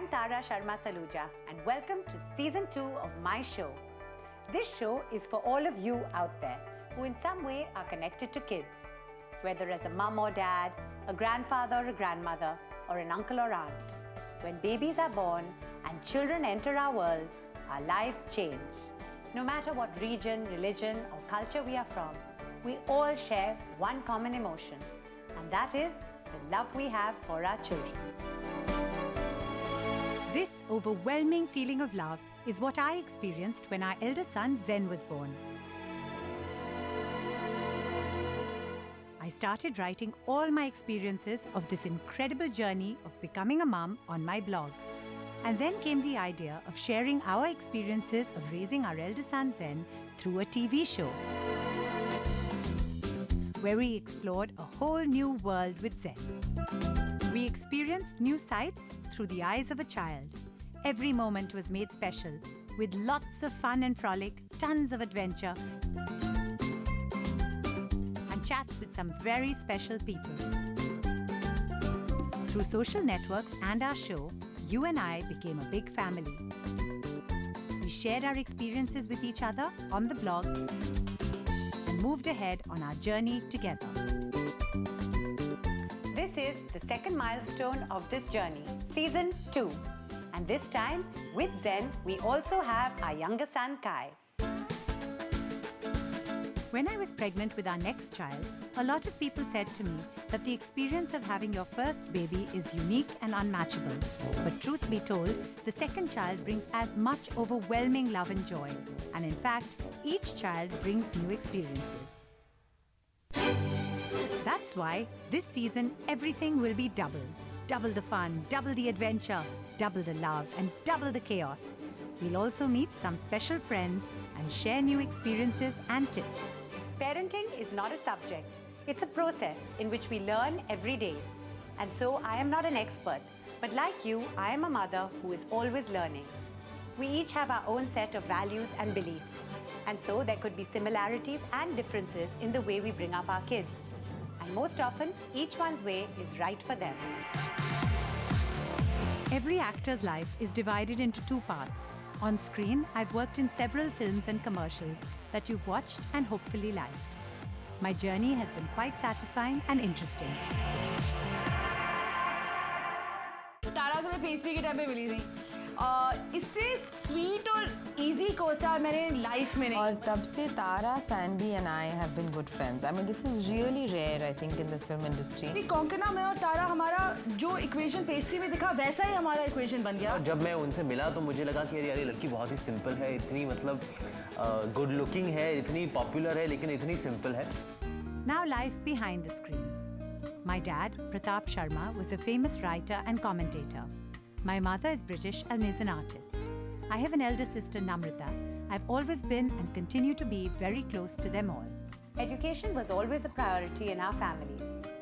I'm Tara Sharma Saluja and welcome to Season 2 of my show. This show is for all of you out there who in some way are connected to kids. Whether as a mum or dad, a grandfather or a grandmother, or an uncle or aunt. When babies are born and children enter our worlds, our lives change. No matter what region, religion or culture we are from, we all share one common emotion, and that is the love we have for our children. This overwhelming feeling of love is what I experienced when our elder son Zen was born. I started writing all my experiences of this incredible journey of becoming a mum on my blog. And then came the idea of sharing our experiences of raising our elder son Zen through a TV show, where we explored a whole new world with Zen. We experienced new sights through the eyes of a child. Every moment was made special, with lots of fun and frolic, tons of adventure, and chats with some very special people. Through social networks and our show, you and I became a big family. We shared our experiences with each other on the blog and moved ahead on our journey together. This is the second milestone of this journey, Season 2. And this time, with Zen, we also have our younger son, Kai. When I was pregnant with our next child, a lot of people said to me that the experience of having your first baby is unique and unmatchable. But truth be told, the second child brings as much overwhelming love and joy. And in fact, each child brings new experiences. That's why this season, everything will be double. Double the fun, double the adventure, double the love, and double the chaos. We'll also meet some special friends and share new experiences and tips. Parenting is not a subject. It's a process in which we learn every day. And so I am not an expert, but like you, I am a mother who is always learning. We each have our own set of values and beliefs. And so there could be similarities and differences in the way we bring up our kids. And most often, each one's way is right for them. Every actor's life is divided into two parts. On screen, I've worked in several films and commercials that you've watched and hopefully liked. My journey has been quite satisfying and interesting. तारा से मैं pastry के time पे मिली थी। इससे sweet और easy co-star मैंने life में नहीं। और तब से तारा, Sandy and I have been good friends. I mean, this is really rare, I think, in this film industry. नहीं, कोंकणा मैं और तारा हमारा जो इक्वेशन पेस्ट्री में दिखा वैसा ही हमारा इक्वेशन बन गया। और जब मैं उनसे मिला तो मुझे लगा कि यार ये लड़की बहुत ही सिंपल है, इतनी मतलब गुड लुकिंग है, इतनी पॉपुलर है, लेकिन इतनी सिंपल है। Now life behind the screen. My dad, Tara Sharma, was a famous writer and commentator. My mother is British and is an artist. I have an elder sister, Namrata. I've always been and continue to be very close to them all. Education was always a priority in our family.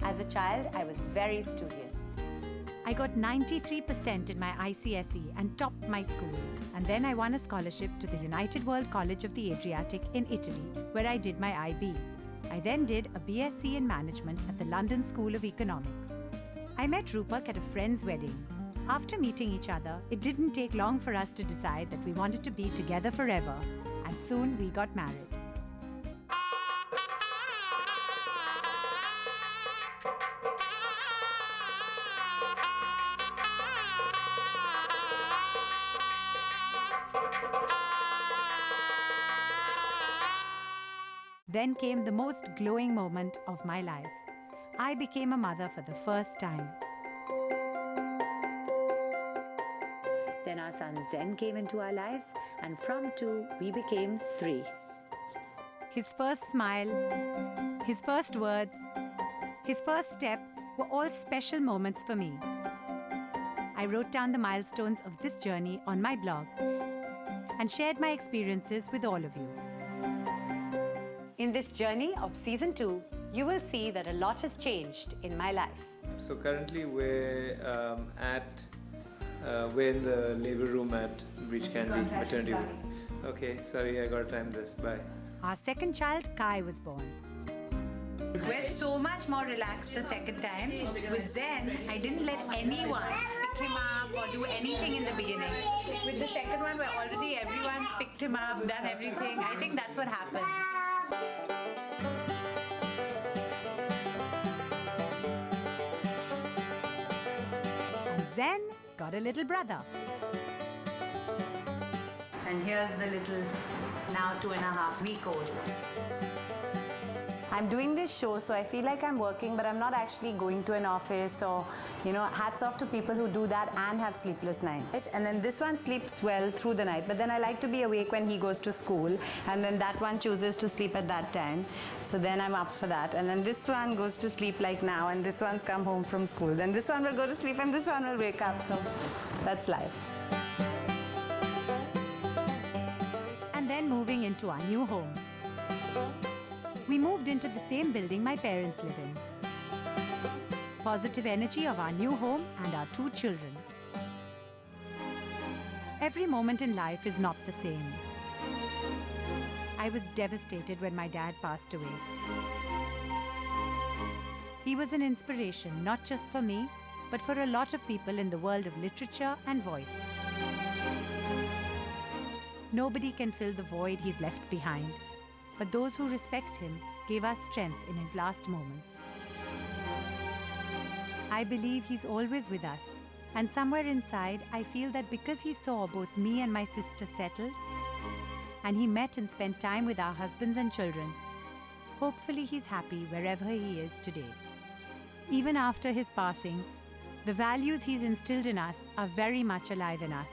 As a child, I was very studious. I got 93% in my ICSE and topped my school. And then I won a scholarship to the United World College of the Adriatic in Italy, where I did my IB. I then did a BSc in Management at the London School of Economics. I met Rupak at a friend's wedding. After meeting each other, it didn't take long for us to decide that we wanted to be together forever, and soon we got married. Then came the most glowing moment of my life. I became a mother for the first time. Then our son Zen came into our lives, and from 2, we became 3. His first smile, his first words, his first step were all special moments for me. I wrote down the milestones of this journey on my blog and shared my experiences with all of you. In this journey of Season 2, you will see that a lot has changed in my life. So currently we're we're in the labor room at Breach Candy Maternity Ward. Okay, sorry, I gotta time this. Bye. Our second child, Kai, was born. We're so much more relaxed the second time. With Zen, I didn't let anyone pick him up or do anything in the beginning. With the second one, where already everyone's picked him up, done everything, I think that's what happens. And Zen got a little brother. And here's the little, now 2.5-week-old. I'm doing this show, so I feel like I'm working, but I'm not actually going to an office or, hats off to people who do that and have sleepless nights. And then this one sleeps well through the night, but then I like to be awake when he goes to school, and then that one chooses to sleep at that time. So then I'm up for that. And then this one goes to sleep like now, and this one's come home from school. Then this one will go to sleep, and this one will wake up. So that's life. And then moving into our new home. We moved into the same building my parents live in. Positive energy of our new home and our 2 children. Every moment in life is not the same. I was devastated when my dad passed away. He was an inspiration not just for me, but for a lot of people in the world of literature and voice. Nobody can fill the void he's left behind. But those who respect him gave us strength in his last moments. I believe he's always with us, and somewhere inside, I feel that because he saw both me and my sister settled, and he met and spent time with our husbands and children, hopefully he's happy wherever he is today. Even after his passing, the values he's instilled in us are very much alive in us,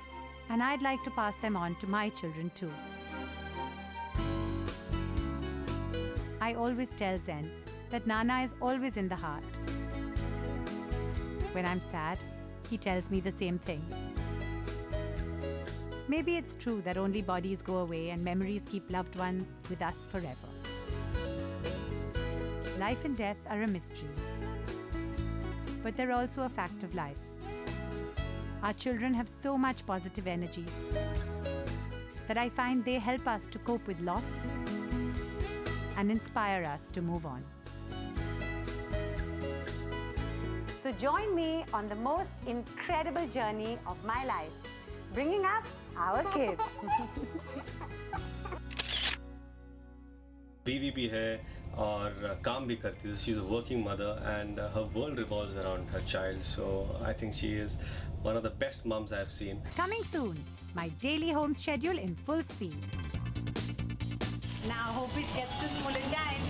and I'd like to pass them on to my children too. I always tell Zen that Nana is always in the heart. When I'm sad, he tells me the same thing. Maybe it's true that only bodies go away and memories keep loved ones with us forever. Life and death are a mystery, but they're also a fact of life. Our children have so much positive energy that I find they help us to cope with loss and inspire us to move on. So join me on the most incredible journey of my life, bringing up our kids. बीवी भी है और काम भी करती है. She's a working mother and her world revolves around her child. So I think she is one of the best moms I've seen. Coming soon, my daily home schedule in full speed. Now hope it gets to school in time.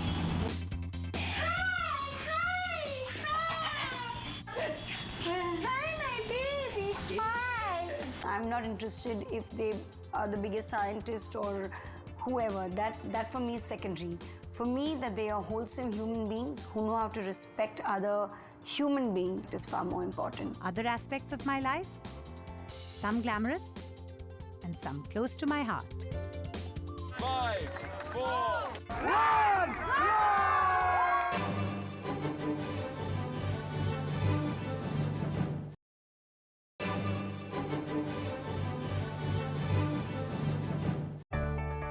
Hi, my baby. Hi. I'm not interested if they are the biggest scientist or whoever. That for me is secondary. For me, that they are wholesome human beings who know how to respect other human beings is far more important. Other aspects of my life, some glamorous and some close to my heart. 5, 4, 1!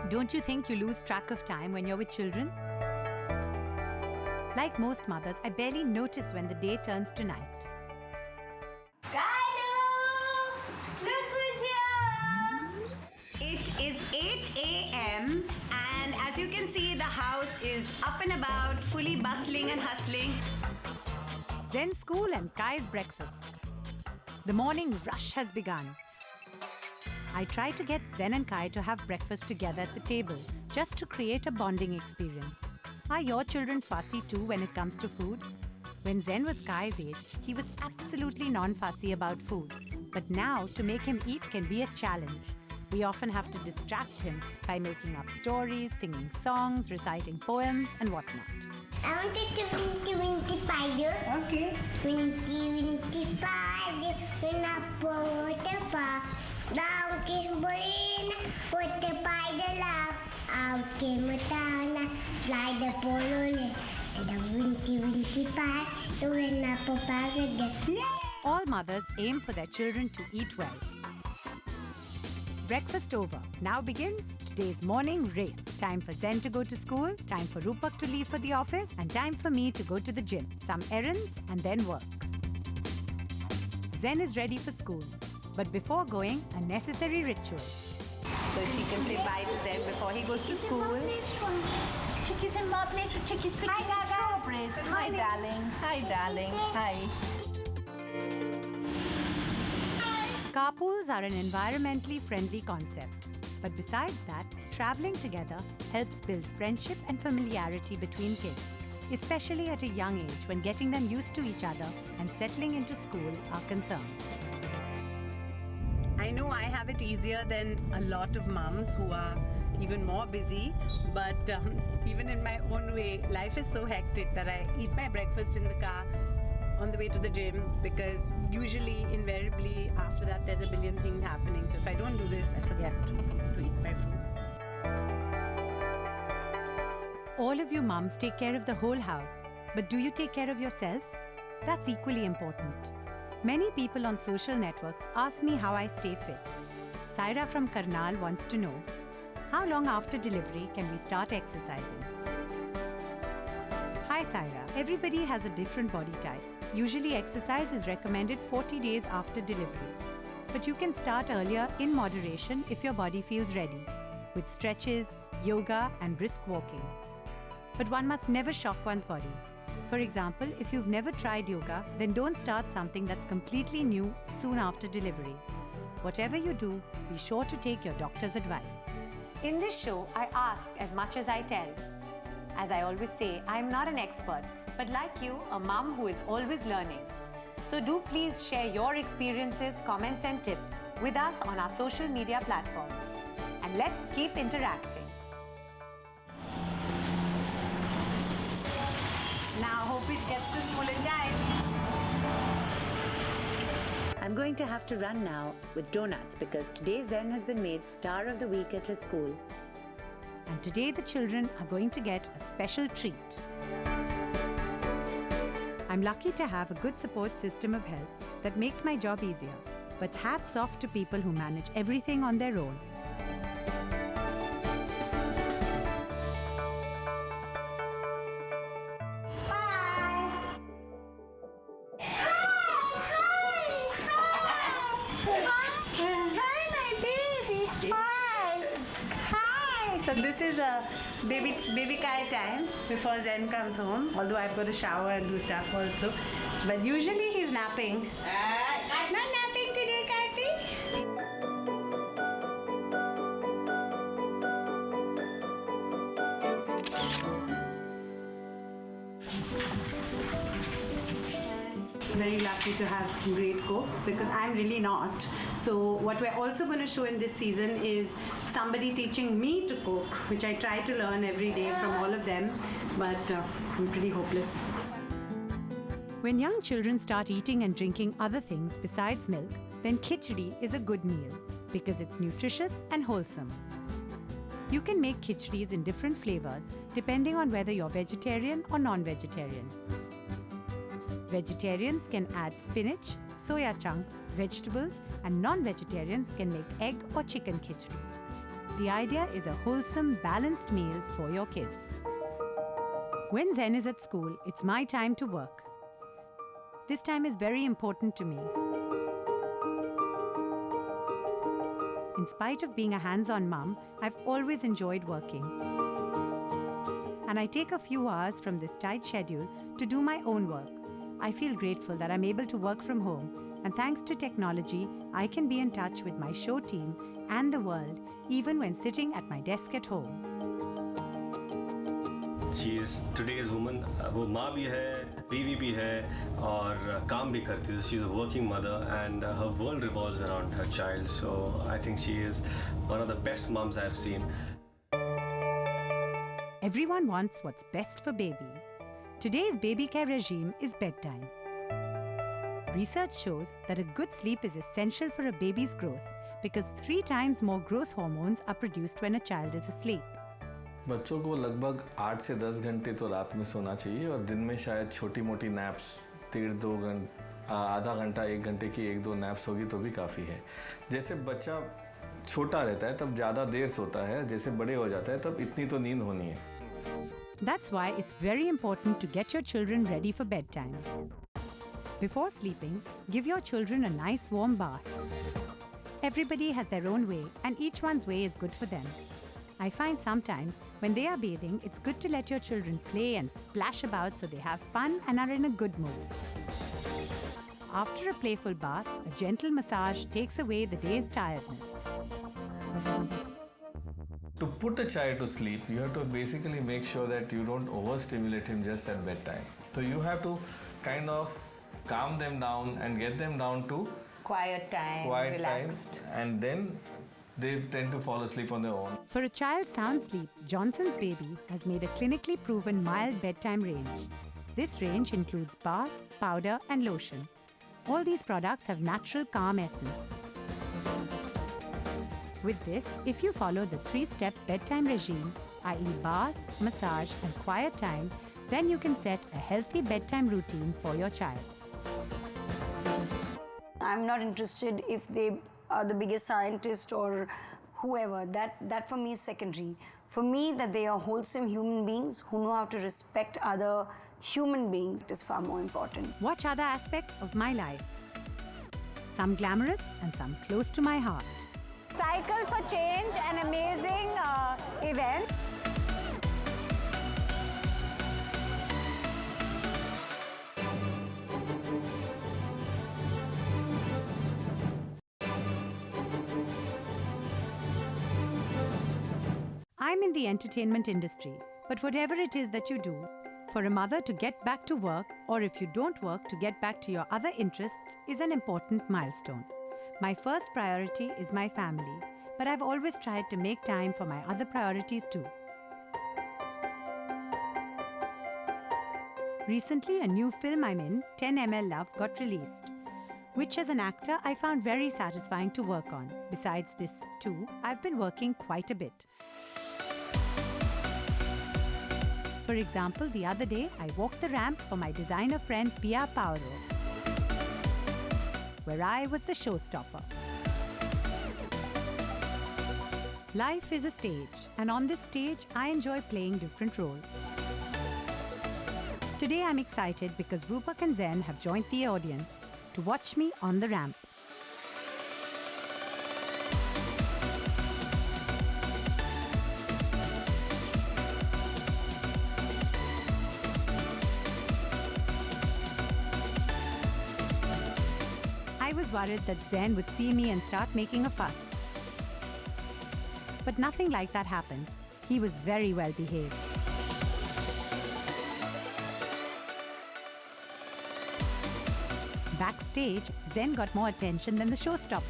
Don't you think you lose track of time when you're with children? Like most mothers, I barely notice when the day turns to night. Look who's here! It is 8 a.m. and as you can see, the house is up and about, fully bustling and hustling. Zen's school and Kai's breakfast. The morning rush has begun. I try to get Zen and Kai to have breakfast together at the table, just to create a bonding experience. Are your children fussy too when it comes to food? When Zen was Kai's age, he was absolutely non-fussy about food. But now, to make him eat can be a challenge. We often have to distract him by making up stories, singing songs, reciting poems, and whatnot. I wanted to winky spider. Okay. Winky spider, when I water far. Down came Bolina, with the spider love. Out came Matana, fly the polole. And the winky spider, when I pop out again. All mothers aim for their children to eat well. Breakfast over. Now begins today's morning race. Time for Zen to go to school, time for Rupak to leave for the office, and time for me to go to the gym. Some errands and then work. Zen is ready for school. But before going, a necessary ritual. So she can say bye to Zen before he goes to school. Chickies and my plate with chickies, Hi, Gaga. Hi, darling. Hi, darling. Hi. Carpools are an environmentally friendly concept. But besides that, traveling together helps build friendship and familiarity between kids, especially at a young age when getting them used to each other and settling into school are concerned. I know I have it easier than a lot of mums who are even more busy, but even in my own way, life is so hectic that I eat my breakfast in the car on the way to the gym, because usually, invariably, after that there's a billion things happening. So if I don't do this, I forget to eat my food. All of you mums take care of the whole house, but do you take care of yourself? That's equally important. Many people on social networks ask me how I stay fit. Saira from Karnal wants to know, how long after delivery can we start exercising? Hi Saira, everybody has a different body type. Usually exercise is recommended 40 days after delivery. But you can start earlier in moderation if your body feels ready, with stretches, yoga and brisk walking. But one must never shock one's body. For example, if you've never tried yoga, then don't start something that's completely new soon after delivery. Whatever you do, be sure to take your doctor's advice. In this show, I ask as much as I tell. As I always say, I am not an expert, but like you, a mum who is always learning. So do please share your experiences, comments and tips with us on our social media platforms. And let's keep interacting. Now hope it gets to school in time. I'm going to have to run now with donuts because today Zen has been made Star of the Week at his school. And today the children are going to get a special treat. I'm lucky to have a good support system of help that makes my job easier. But hats off to people who manage everything on their own. So this is a baby Kai time before Zen comes home, although I've got to shower and do stuff also. But usually he's napping. Not napping today, Karthi. Very lucky to have great cooks because I'm really not. So what we're also going to show in this season is somebody teaching me to cook, which I try to learn every day from all of them, but I'm pretty hopeless. When young children start eating and drinking other things besides milk, then khichdi is a good meal because it's nutritious and wholesome. You can make khichdis in different flavors depending on whether you're vegetarian or non-vegetarian. Vegetarians can add spinach, soya chunks, vegetables, and non-vegetarians can make egg or chicken khichdi. The idea is a wholesome, balanced meal for your kids. When Zen is at school, it's my time to work. This time is very important to me. In spite of being a hands-on mum, I've always enjoyed working. And I take a few hours from this tight schedule to do my own work. I feel grateful that I'm able to work from home, and thanks to technology, I can be in touch with my show team and the world, even when sitting at my desk at home. She is today's woman. वो माँ भी है, बीवी भी है, और काम भी करती है. She's a working mother, and her world revolves around her child. So I think she is one of the best moms I've seen. Everyone wants what's best for baby. Today's baby care regime is bedtime. Research shows that a good sleep is essential for a baby's growth because 3 times more growth hormones are produced when a child is asleep. बच्चों को लगभग 8 से 10 घंटे तो रात में सोना चाहिए और दिन में शायद छोटी मोटी नैप्स 1.5-2 घंटा आधा घंटा 1 घंटे की 1-2 नैप्स होगी तो भी काफ़ी है. जैसे बच्चा छोटा रहता है तब ज़्यादा देर सोता है, जैसे बड़े हो जाता है तब इतनी तो नींद होनी है. That's why it's very important to get your children ready for bedtime. Before sleeping, give your children a nice warm bath. Everybody has their own way, and each one's way is good for them. I find sometimes when they are bathing, it's good to let your children play and splash about so they have fun and are in a good mood. After a playful bath, a gentle massage takes away the day's tiredness. To put a child to sleep, you have to basically make sure that you don't overstimulate him just at bedtime. So you have to kind of calm them down and get them down to Quiet time, relaxed. and then they tend to fall asleep on their own. For a child's sound sleep, Johnson's Baby has made a clinically proven mild bedtime range. This range includes bath, powder and lotion. All these products have natural calm essence. With this, if you follow the 3-step bedtime regime, i.e. bath, massage and quiet time, then you can set a healthy bedtime routine for your child. I'm not interested if they are the biggest scientist or whoever. That for me is secondary. For me, that they are wholesome human beings who know how to respect other human beings is far more important. Watch other aspects of my life. Some glamorous and some close to my heart. Cycle for Change, an amazing event. I'm in the entertainment industry, but whatever it is that you do, for a mother to get back to work, or if you don't work, to get back to your other interests is an important milestone. My first priority is my family, but I've always tried to make time for my other priorities too. Recently, a new film I'm in, 10 ml Love, got released, which as an actor I found very satisfying to work on. Besides this too, I've been working quite a bit. For example, the other day, I walked the ramp for my designer friend Pia Pauro, where I was the showstopper. Life is a stage, and on this stage, I enjoy playing different roles. Today, I'm excited because Rupak and Zen have joined the audience to watch me on the ramp. I was worried that Zen would see me and start making a fuss. But nothing like that happened. He was very well behaved. Backstage, Zen got more attention than the showstopper.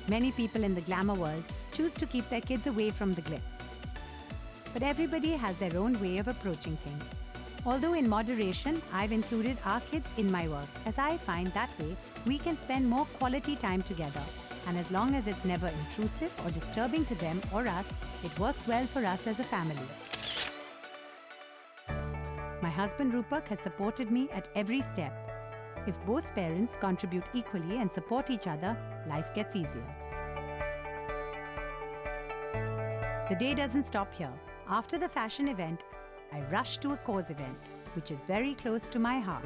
Many people in the glamour world choose to keep their kids away from the glitz. But everybody has their own way of approaching things. Although in moderation, I've included our kids in my work, as I find that way we can spend more quality time together. And as long as it's never intrusive or disturbing to them or us, it works well for us as a family. My husband Rupak has supported me at every step. If both parents contribute equally and support each other, life gets easier. The day doesn't stop here. After the fashion event, I rushed to a cause event, which is very close to my heart.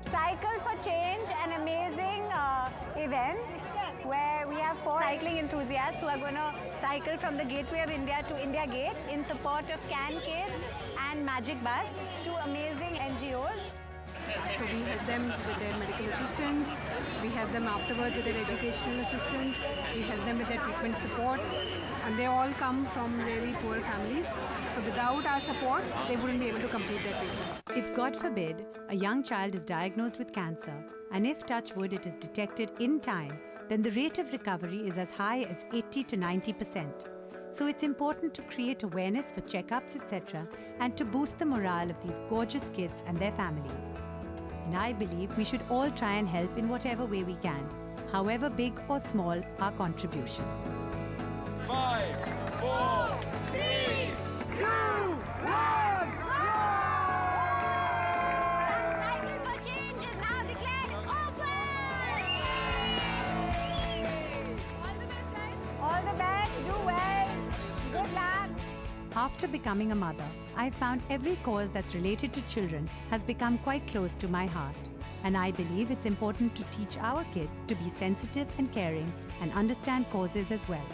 Cycle for Change, an amazing event where we have 4 cycling enthusiasts who are going to cycle from the Gateway of India to India Gate in support of Can Kids and Magic Bus, 2 amazing NGOs. So we help them with their medical assistance, we help them afterwards with their educational assistance, we help them with their treatment support, and they all come from really poor families. So without our support, they wouldn't be able to complete their treatment. If God forbid, a young child is diagnosed with cancer, and if touch wood it is detected in time, then the rate of recovery is as high as 80 to 90%. So it's important to create awareness for checkups, etc., and to boost the morale of these gorgeous kids and their families. And I believe we should all try and help in whatever way we can, however big or small our contribution. 5, 4, 3, 2, 1, Cycle for Change is now declared open! All the best, do well, good luck. After becoming a mother, I found every cause that's related to children has become quite close to my heart. And I believe it's important to teach our kids to be sensitive and caring and understand causes as well.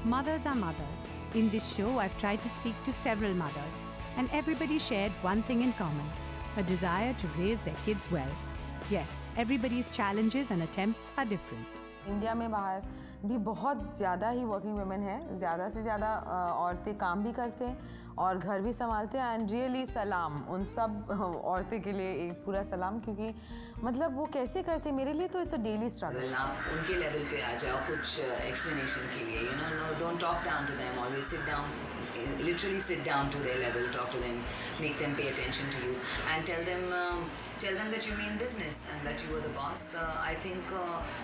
Mothers are mothers. In this show, I've tried to speak to several mothers, and everybody shared one thing in common, a desire to raise their kids well. Yes, everybody's challenges and attempts are different. India में बाहर भी बहुत ज़्यादा ही working women है, ज़्यादा से ज़्यादा औरतें काम भी करते हैं और घर भी संभालते हैं एंड रियली सलाम उन सब औरतें के लिए एक पूरा सलाम क्योंकि मतलब वो कैसे करते हैं मेरे लिए तो इट्स अ डेली स्ट्रगल। आप उनके लेवल पे आ जाओ कुछ एक्सप्लेनेशन के लिए, you know, don't talk down to them, always sit down, literally sit down to their level, talk to them, make them pay attention to you, and tell them that you mean business and that you are the boss. I think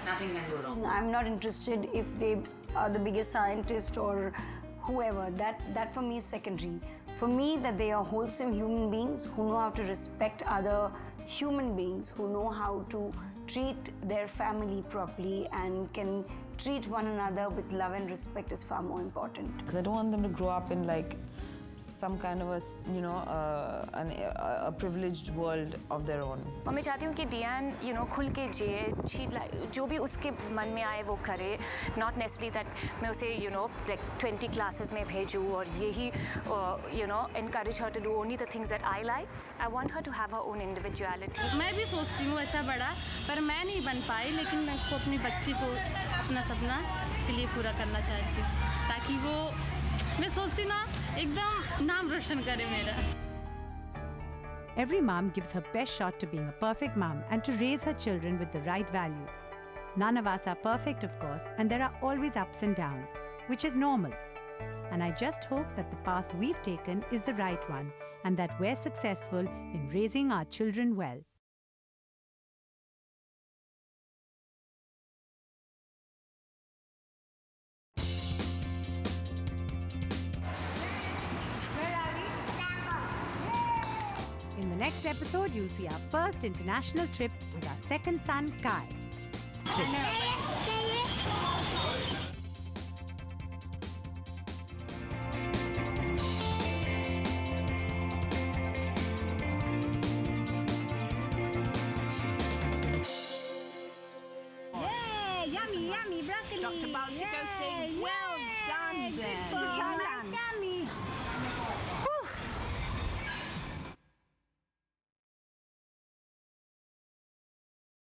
nothing can go wrong. I'm not interested if they are the biggest scientist or whoever. That for me is secondary. For me, that they are wholesome human beings who know how to respect other human beings, who know how to treat their family properly and can treat one another with love and respect is far more important. Because I don't want them to grow up in like some kind of a, you know, a privileged world of their own. और मैं चाहती हूँ कि डियान, you know, खुल के जिए, जो भी उसके मन में आए वो करे, not necessarily that मैं उसे, you know, like 20 classes में भेजूँ और यही, you know, encourage her to do only the things that I like. I want her to have her own individuality. मैं भी सोचती हूँ ऐसा बड़ा, पर मैं नहीं बन पाई, लेकिन मैं उसको अपनी बच्ची को अपना सपना इसके लिए पूरा करना चाहती हूँ, ताकि वो मैं सोचती ना एकदम नाम रोशन करे मेरा। Every mom gives her best shot to being a perfect mom and to raise her children with the right values. None of us are perfect, of course, and there are always ups and downs, which is normal. And I just hope that the path we've taken is the right one and that we're successful in raising our children well. In the next episode, you'll see our first international trip with our second son, Kai. Yay! Yummy, yummy broccoli. Dr. Balsical saying, well done there.